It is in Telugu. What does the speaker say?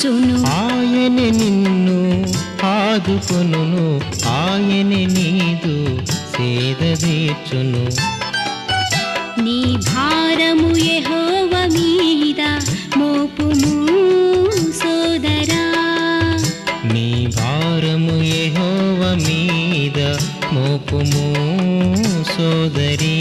తీర్చును. ఆయనే నిన్ను ఆదుకొనును, ఆయనే నీదు సేద తీర్చును. నీ భారము యెహోవా మీద మోపుము సోదరా. నీ భారము యెహోవా మీద మోపుము సోదరీ.